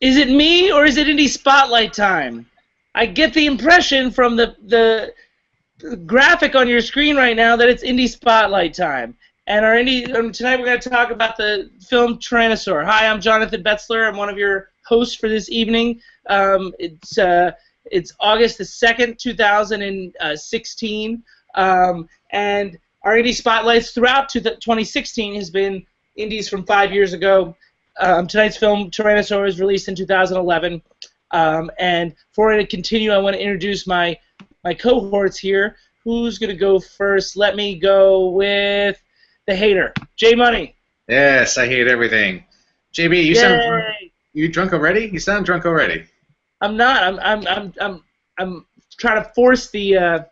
Is it me or is it Indie Spotlight time? I get the impression from the graphic on your screen right now that it's Indie Spotlight time. And tonight we're going to talk about the film Tyrannosaur. Hi, I'm Jonathan BETZLER. I'm one of your hosts for this evening. It's August the 2nd, 2016. And our Indie Spotlights throughout 2016 has been indies from 5 years ago. Tonight's film, Tyrannosaur, was released in 2011. And for it to continue, I want to introduce my cohorts here. Who's going to go first? Let me go with the hater, J Money. Yes, I hate everything. JB, you sound drunk. You drunk already? You sound drunk already. I'm not. I'm trying to force the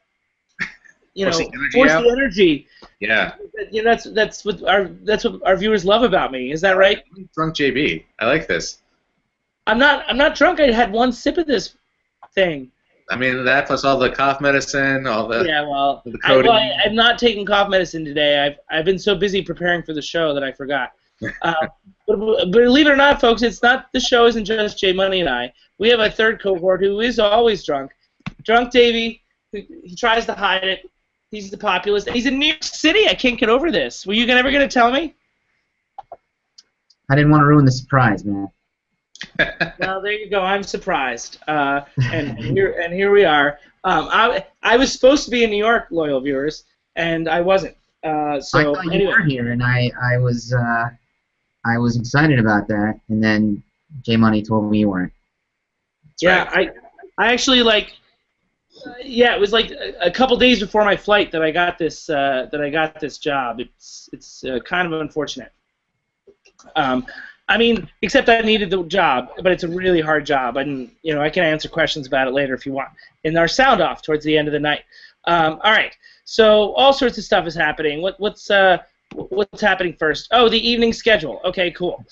the energy. Yeah. You know, that's what our viewers love about me. Is that right? Drunk JB. I like this. I'm not drunk. I had one sip of this thing. I mean, that plus all the cough medicine, all the I'm not taking cough medicine today. I've been so busy preparing for the show that I forgot. But believe it or not, folks, it's not the show isn't just J Money and I. We have a third cohort who is always drunk. Drunk Davey. He tries to hide it. He's the populist. And he's in New York City. I can't get over this. Were you ever going to tell me? I didn't want to ruin the surprise, man. Well, there you go. I'm surprised, and here we are. I was supposed to be in New York, loyal viewers, and I wasn't. So I thought you were here, and I was excited about that, and then J Money told me you weren't. That's right. I actually it was like a couple days before my flight that I got this job. It's kind of unfortunate. I mean, except I needed the job, but it's a really hard job. I can answer questions about it later if you want in our sound off towards the end of the night. All right, so all sorts of stuff is happening. What's happening first? Oh, the evening schedule. Okay, cool.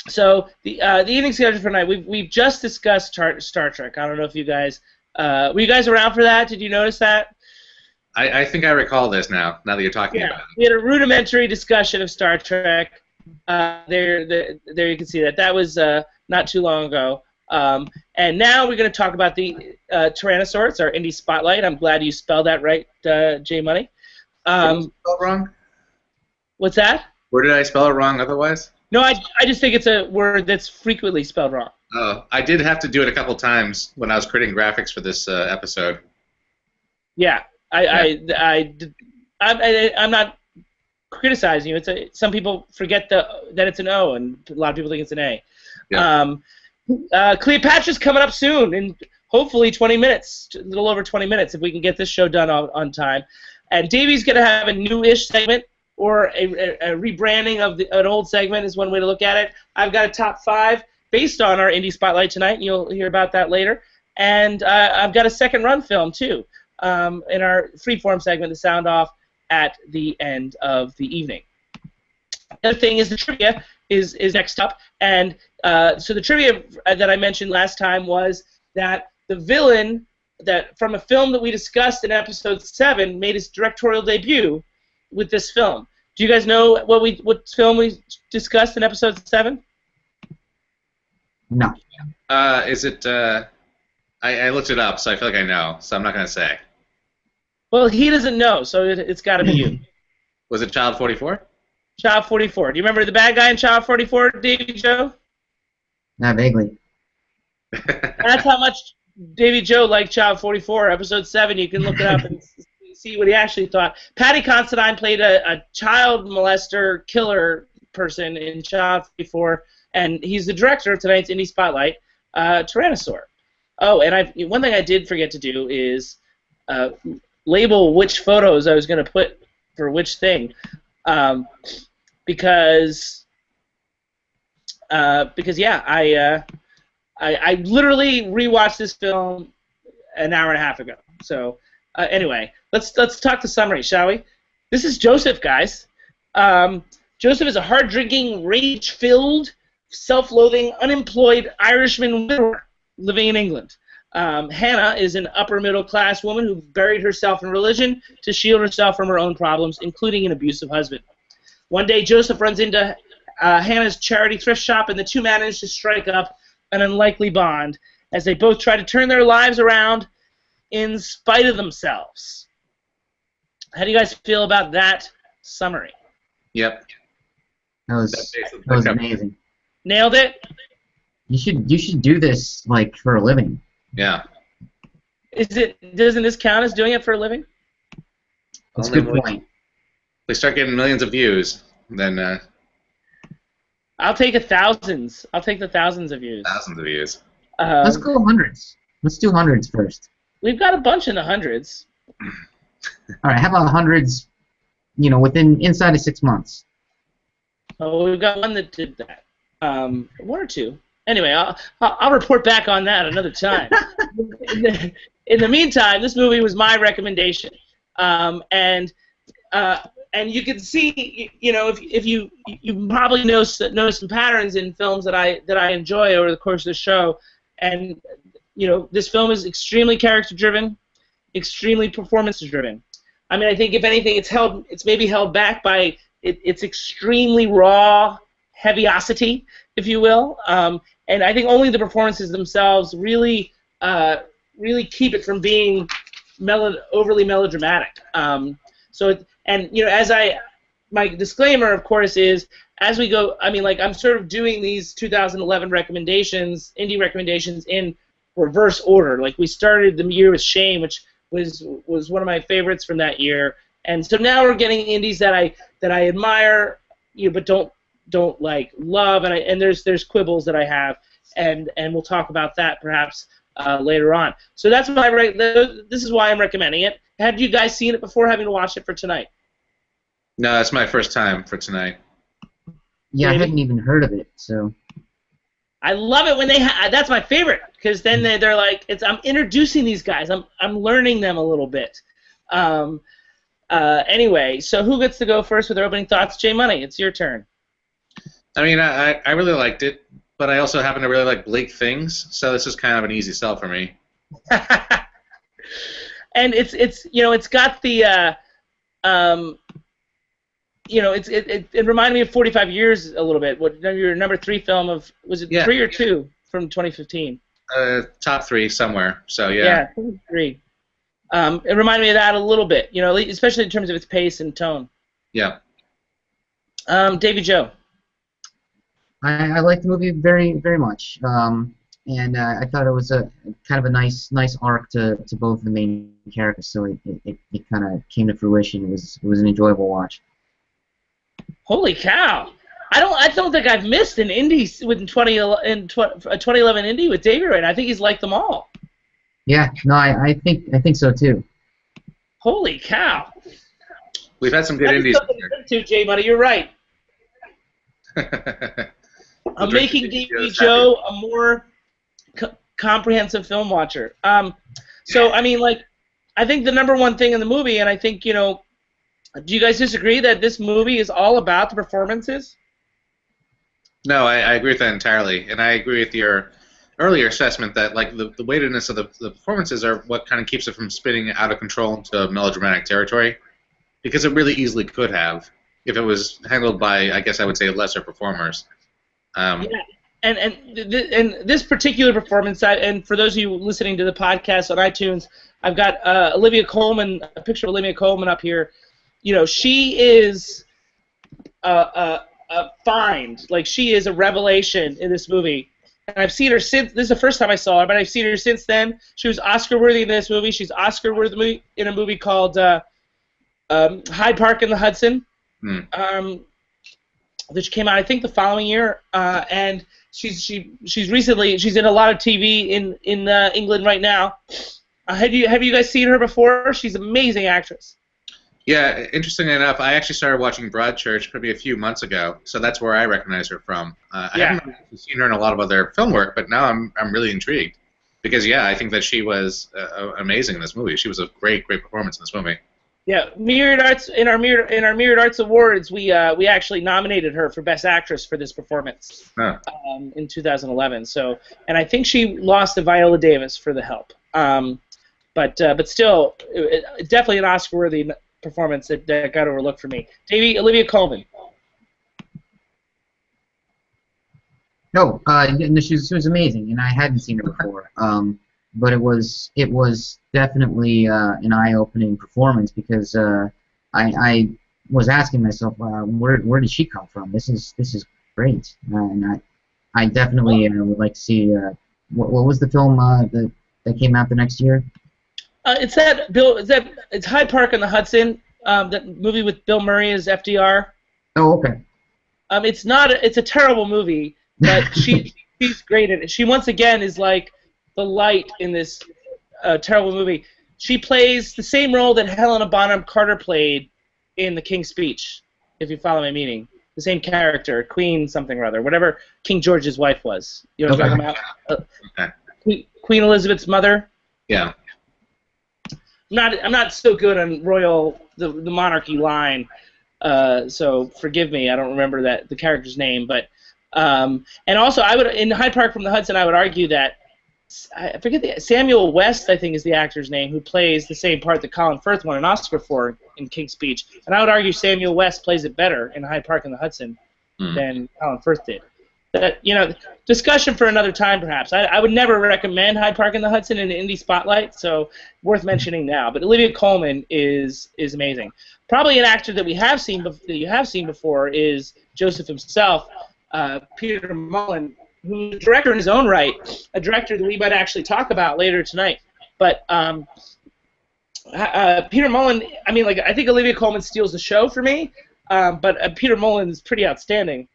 So the evening schedule for tonight. We've just discussed Star Trek. I don't know if you guys were you guys around for that? Did you notice that? I think I recall this now that you're talking about it. We had a rudimentary discussion of Star Trek. There you can see that. That was not too long ago. And now we're going to talk about the Tyrannosaur. It's our Indie Spotlight. I'm glad you spelled that right, J Money. Spelled wrong? What's that? Where did I spell it wrong otherwise? No, I just think it's a word that's frequently spelled wrong. Oh, I did have to do it a couple times when I was creating graphics for this episode. Yeah, I'm not criticizing you. Some people forget that it's an O, and a lot of people think it's an A. Yeah. Cleopatra's coming up soon, in hopefully 20 minutes, a little over 20 minutes, if we can get this show done on time. And Davey's going to have a new-ish segment, or a rebranding of an old segment is one way to look at it. I've got a top 5 based on our Indie Spotlight tonight, and you'll hear about that later. And I've got a second-run film, too, in our freeform segment, the sound off at the end of the evening. The other thing is the trivia is next up, and so the trivia that I mentioned last time was that the villain that from a film that we discussed in episode 7 made his directorial debut with this film. Do you guys know what film we discussed in episode 7? No. Is it? I looked it up, so I feel like I know, so I'm not going to say. Well, he doesn't know, so it's got to be you. Was it Child 44? Child 44. Do you remember the bad guy in Child 44, Davy Joe? Not vaguely. That's how much Davy Joe liked Child 44. Episode 7, you can look it up and see what he actually thought. Paddy Considine played a child molester killer person in Child 44, and he's the director of tonight's Indie Spotlight, Tyrannosaur. Oh, and one thing I did forget to do is label which photos I was going to put for which thing, because yeah, I literally rewatched this film an hour and a half ago. So anyway, let's talk the summary, shall we? This is Joseph, guys. Joseph is a hard-drinking, rage-filled, self-loathing, unemployed Irishman widower living in England. Hannah is an upper-middle-class woman who buried herself in religion to shield herself from her own problems, including an abusive husband. One day, Joseph runs into Hannah's charity thrift shop, and the two manage to strike up an unlikely bond as they both try to turn their lives around in spite of themselves. How do you guys feel about that summary? Yep. That was amazing. Nailed it? You should do this like for a living. Yeah. Doesn't this count as doing it for a living? That's a good point. They start getting millions of views, then I'll take thousands. I'll take the thousands of views. Thousands of views. Let's go hundreds. Let's do hundreds first. We've got a bunch in the hundreds. All right, how about hundreds? Inside of 6 months. Oh, we've got one that did that. One or two. Anyway, I'll report back on that another time. In the meantime, this movie was my recommendation, and you can see, if you probably know some patterns in films that I enjoy over the course of the show, and this film is extremely character-driven, extremely performance-driven. I mean, I think if anything, it's maybe held back by its extremely raw heaviosity, if you will, and I think only the performances themselves really keep it from being overly melodramatic. My disclaimer, of course, is as we go. I mean, I'm sort of doing these 2011 recommendations, indie recommendations, in reverse order. Like, we started the year with Shame, which was one of my favorites from that year, and so now we're getting indies that I admire, but don't love, and there's quibbles that I have, and we'll talk about that perhaps later on. So that's this is why I'm recommending it. Have you guys seen it before having to watch it for tonight? No, that's my first time for tonight. Yeah, I hadn't even heard of it, so. I love it when that's my favorite, because then they're like, I'm introducing these guys. I'm learning them a little bit. Anyway, so who gets to go first with their opening thoughts? Jay Money, it's your turn. I mean, I really liked it, but I also happen to really like bleak things, so this is kind of an easy sell for me. And it's got the it reminded me of 45 Years a little bit. What your number 3 film of, was it 3 or 2 from 2015? Top 3 somewhere. So yeah. Yeah, 3. It reminded me of that a little bit, especially in terms of its pace and tone. Yeah. Davy Joe. I liked the movie very, very much, and I thought it was a kind of a nice arc to both the main characters. So it kind of came to fruition. It was an enjoyable watch. Holy cow! I don't think I've missed an indie a 2011 indie with Davey right now. I think he's liked them all. Yeah, no, I think so too. Holy cow! We've had some good indies. Too, Jay Money, you're right. I'm making Davey Joe a more comprehensive film watcher. So I mean, I think the number one thing in the movie, and I think do you guys disagree that this movie is all about the performances? No, I agree with that entirely, and I agree with your earlier assessment that the weightedness of the performances are what kind of keeps it from spinning out of control into melodramatic territory, because it really easily could have if it was handled by, I guess I would say, lesser performers. Yeah, and this particular performance, and for those of you listening to the podcast on iTunes, I've got Olivia Colman, a picture of Olivia Colman up here. She is a find. She is a revelation in this movie. And I've seen her since. This is the first time I saw her, but I've seen her since then. She was Oscar-worthy in this movie. She's Oscar-worthy in a movie called Hyde Park in the Hudson, which came out, I think, the following year. And she's in a lot of TV in England right now. Have you guys seen her before? She's an amazing actress. Yeah, interestingly enough, I actually started watching Broadchurch probably a few months ago, so that's where I recognize her from. I haven't actually seen her in a lot of other film work, but now I'm really intrigued because I think that she was amazing in this movie. She was a great performance in this movie. Yeah, Myriad Arts in our Myriad Arts Awards, we actually nominated her for Best Actress for this performance in 2011. So, and I think she lost to Viola Davis for The Help. But still, definitely an Oscar-worthy performance that got overlooked for me. Davey, Olivia Colman. No, no, she was amazing, and I hadn't seen her before. But it was definitely an eye-opening performance because I was asking myself, where did she come from? This is great, and I definitely would like to see what was the film that came out the next year? It's that Bill. It's Hyde Park on the Hudson. That movie with Bill Murray as FDR. Oh, okay. It's not. It's a terrible movie, but she's great in it. She once again is like the light in this terrible movie. She plays the same role that Helena Bonham Carter played in The King's Speech. If you follow my meaning, the same character, Queen something or other, whatever King George's wife was. You know what I'm talking about? Okay. Queen Elizabeth's mother. Yeah. I'm not so good on the monarchy line, so forgive me. I don't remember the character's name, but and also I would in Hyde Park from the Hudson I would argue that I forget Samuel West I think is the actor's name who plays the same part that Colin Firth won an Oscar for in King's Speech, and I would argue Samuel West plays it better in Hyde Park on the Hudson than Colin Firth did. That discussion for another time perhaps. I would never recommend Hyde Park in the Hudson in an indie spotlight, so worth mentioning now. But Olivia Colman is amazing. Probably an actor that you have seen before is Joseph himself, Peter Mullen, who's a director in his own right, a director that we might actually talk about later tonight. But Peter Mullen, I think Olivia Colman steals the show for me, but Peter Mullen is pretty outstanding.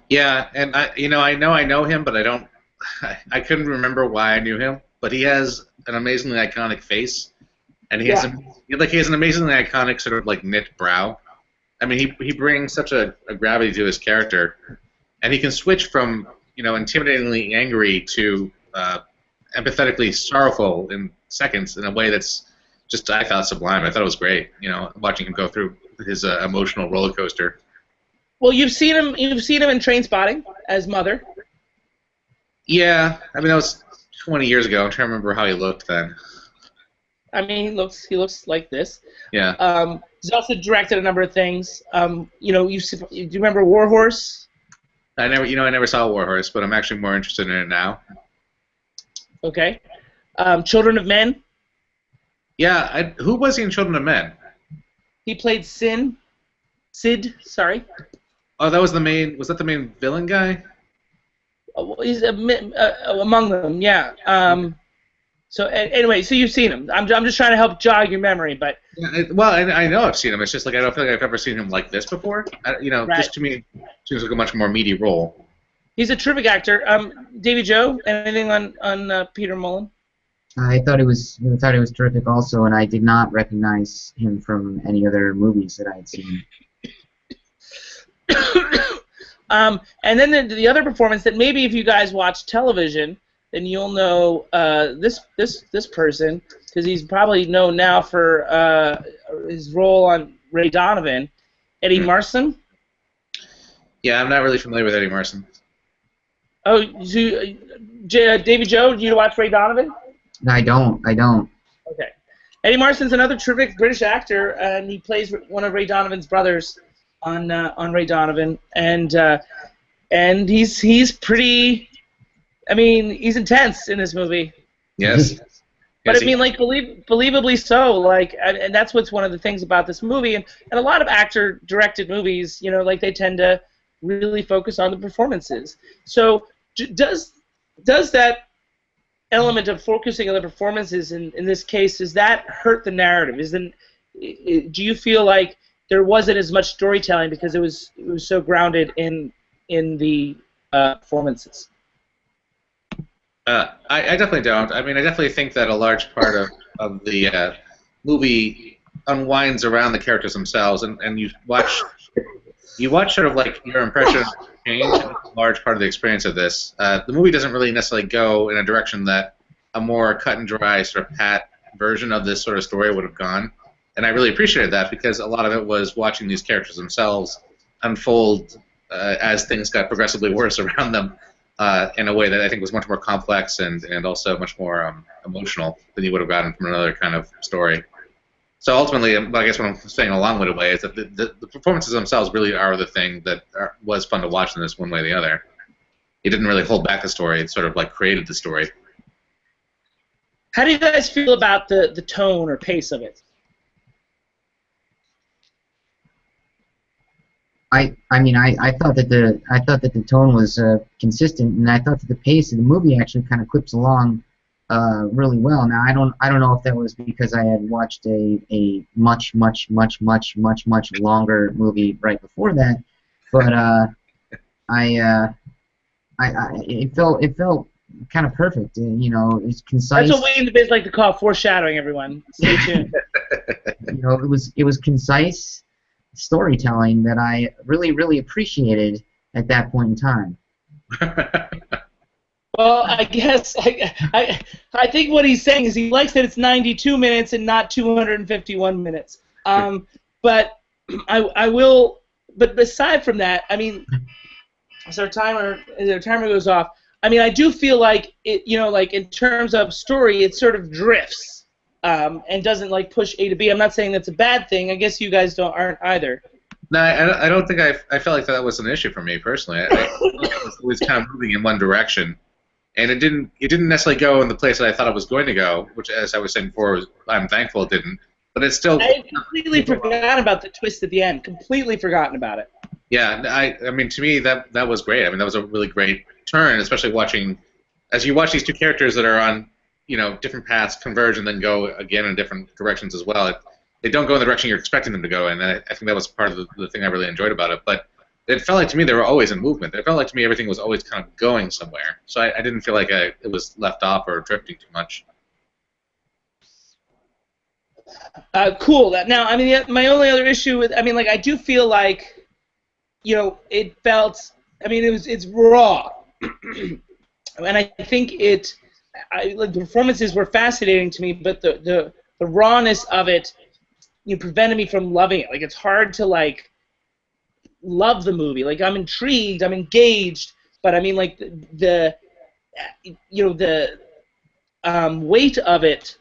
Yeah, and I know him, but I couldn't remember why I knew him. But he has an amazingly iconic face, and he has an amazingly iconic sort of like knit brow. I mean, he brings such a gravity to his character, and he can switch from intimidatingly angry to empathetically sorrowful in seconds in a way that's just I thought sublime. I thought it was great. Watching him go through his emotional roller coaster. Well, you've seen him in Trainspotting as Mother. Yeah, that was 20 years ago. I'm trying to remember how he looked then. He looks like this. Yeah. He's also directed a number of things. Do you remember War Horse? I never saw War Horse, but I'm actually more interested in it now. Okay. Children of Men. Yeah. Who was he in Children of Men? He played Sid. Sorry. Oh, that was the main. Was that the main villain guy? He's among them, yeah. So anyway, so you've seen him. I'm just trying to help jog your memory, but. Yeah, I know I've seen him. It's just like I don't feel like I've ever seen him like this before. Right. This to me seems like a much more meaty role. He's a terrific actor. Davy Joe, anything on Peter Mullen? I thought he was terrific also, and I did not recognize him from any other movies that I had seen. And then the other performance that maybe if you guys watch television, then you'll know this person because he's probably known now for his role on Ray Donovan, Eddie Marsan. Yeah, I'm not really familiar with Eddie Marsan. Oh, Davy Joe, do you watch Ray Donovan? No, I don't. Okay. Eddie Marsan's another terrific British actor, and he plays one of Ray Donovan's brothers on Ray Donovan, and he's pretty. He's intense in this movie. Yes. But believably so. And that's what's one of the things about this movie, and a lot of actor-directed movies, they tend to really focus on the performances. So does that element of focusing on the performances in this case, does that hurt the narrative? Do you feel like there wasn't as much storytelling because it was so grounded in the performances? I definitely don't. I definitely think that a large part of the movie unwinds around the characters themselves, and you watch sort of like your impression change. And it's a large part of the experience of this. The movie doesn't really necessarily go in a direction that a more cut and dry sort of pat version of this sort of story would have gone. And I really appreciated that because a lot of it was watching these characters themselves unfold as things got progressively worse around them in a way that I think was much more complex and also much more emotional than you would have gotten from another kind of story. So ultimately, I guess what I'm saying in a long-winded way is that the performances themselves really are the thing that was fun to watch in this one way or the other. he didn't really hold back the story. It sort of like created the story. How do you guys feel about the tone or pace of it? I thought that the tone was consistent, and I thought that the pace of the movie actually kind of clips along really well. Now I don't know if that was because I had watched a much longer movie right before that, but it felt kind of perfect. You know, it's concise. That's what we in the biz like to call foreshadowing. Everyone, stay tuned. You know, it was concise storytelling that I really appreciated at that point in time. Well, I guess I think what he's saying is he likes that it's 92 minutes and not 251 minutes. But I will. But aside from that, I mean, as our timer goes off, I mean, I do feel like it. You know, like in terms of story, it sort of drifts and doesn't like push A to B. I'm not saying that's a bad thing. I guess you guys aren't either. No, I don't think I felt like that was an issue for me personally. I was always kind of moving in one direction. And it didn't necessarily go in the place that I thought it was going to go, which, as I was saying before, I'm thankful it didn't. But it's still. I completely forgot about the twist at the end. Completely forgotten about it. Yeah, I mean, to me that was great. I mean, that was a really great turn, especially as you watch these two characters that are on, you know, different paths converge and then go again in different directions as well. They don't go in the direction you're expecting them to go in. And I think that was part of the thing I really enjoyed about it. But it felt like to me they were always in movement. It felt like to me everything was always kind of going somewhere. So I didn't feel like it was left off or drifting too much. Cool. Now, I mean, my only other issue with, I mean, like, I do feel like, you know, it felt, I mean, it's raw, and I think like the performances were fascinating to me, but the rawness of it, prevented me from loving it. Like, it's hard to like love the movie. Like, I'm intrigued, I'm engaged, but I mean, like the weight of it,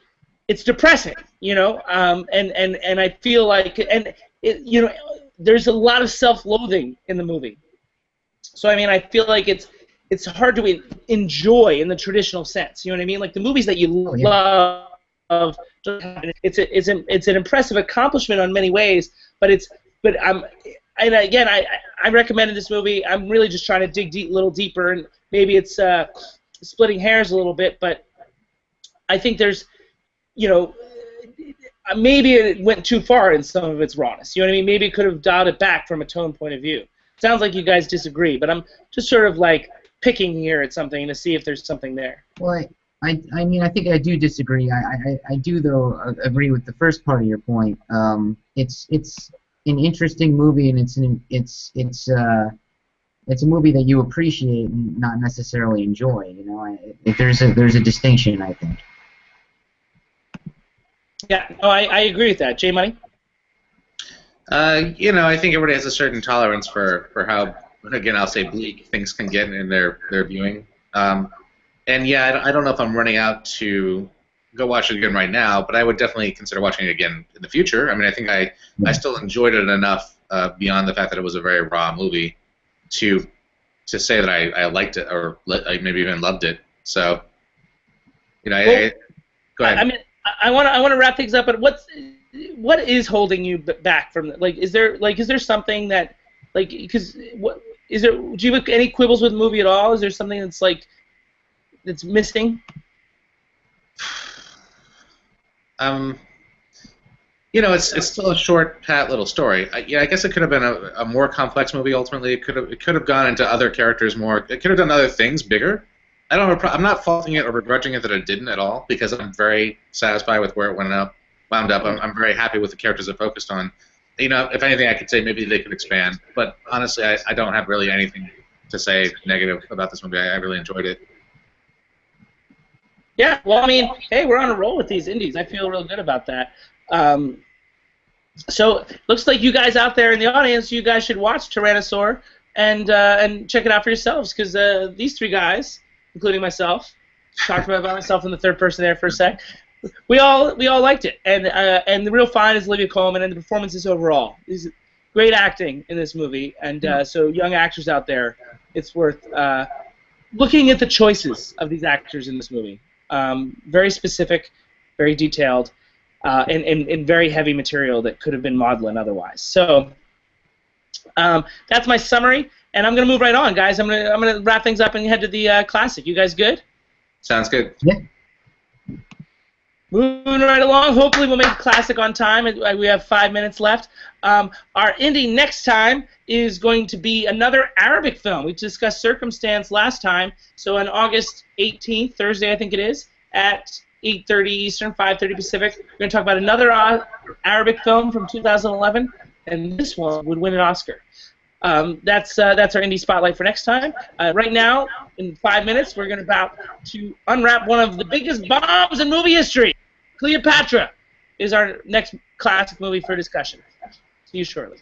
it's depressing, and I feel like, and it, there's a lot of self-loathing in the movie. So I mean, I feel like it's hard to enjoy in the traditional sense. You know what I mean? Like the movies that you love, it's an impressive accomplishment on many ways, but and again, I recommended this movie. I'm really just trying to dig a little deeper, and maybe it's splitting hairs a little bit, but I think there's, maybe it went too far in some of its rawness. You know what I mean? Maybe it could have dialed it back from a tone point of view. Sounds like you guys disagree, but I'm just sort of like picking here at something to see if there's something there. Well, I mean, I think I do disagree. I do, though, agree with the first part of your point. It's an interesting movie, and it's a movie that you appreciate and not necessarily enjoy. There's a distinction, I think. Yeah, no, I agree with that. J Money? I think everybody has a certain tolerance for how, again, I'll say bleak things can get in their viewing. And yeah, I don't know if I'm running out to go watch it again right now, but I would definitely consider watching it again in the future. I mean, I think I still enjoyed it enough beyond the fact that it was a very raw movie to say that I liked it or I maybe even loved it. So, go ahead. I mean, I want to wrap things up, but what is holding you back from is there something that because do you have any quibbles with the movie at all? Is there something that's missing? It's still a short, pat little story. I guess it could have been a more complex movie. Ultimately, it could have gone into other characters more. It could have done other things bigger. I'm not faulting it or begrudging it that it didn't at all, because I'm very satisfied with where it wound up. I'm very happy with the characters it focused on. If anything, I could say maybe they could expand. But honestly, I don't have really anything to say negative about this movie. I really enjoyed it. Yeah, well, I mean, hey, we're on a roll with these indies. I feel real good about that. So looks like you guys out there in the audience, you guys should watch Tyrannosaur and check it out for yourselves, because these three guys, including myself, talked about myself in the third person there for a sec. We all liked it, and the real find is Olivia Colman and the performances overall. There's great acting in this movie, and so young actors out there, it's worth looking at the choices of these actors in this movie. Very specific, very detailed, and very heavy material that could have been maudlin otherwise. So that's my summary, and I'm going to move right on, guys. I'm gonna wrap things up and head to the classic. You guys good? Sounds good. Yeah. Moving right along. Hopefully we'll make classic on time. We have 5 minutes left. Our indie next time is going to be another Arabic film. We discussed Circumstance last time. So on August 18th, Thursday I think it is, at 8:30 Eastern, 5:30 Pacific, we're going to talk about another Arabic film from 2011, and this one would win an Oscar. That's our indie spotlight for next time. Right now, in 5 minutes, we're about to unwrap one of the biggest bombs in movie history. Cleopatra is our next classic movie for discussion. See you shortly.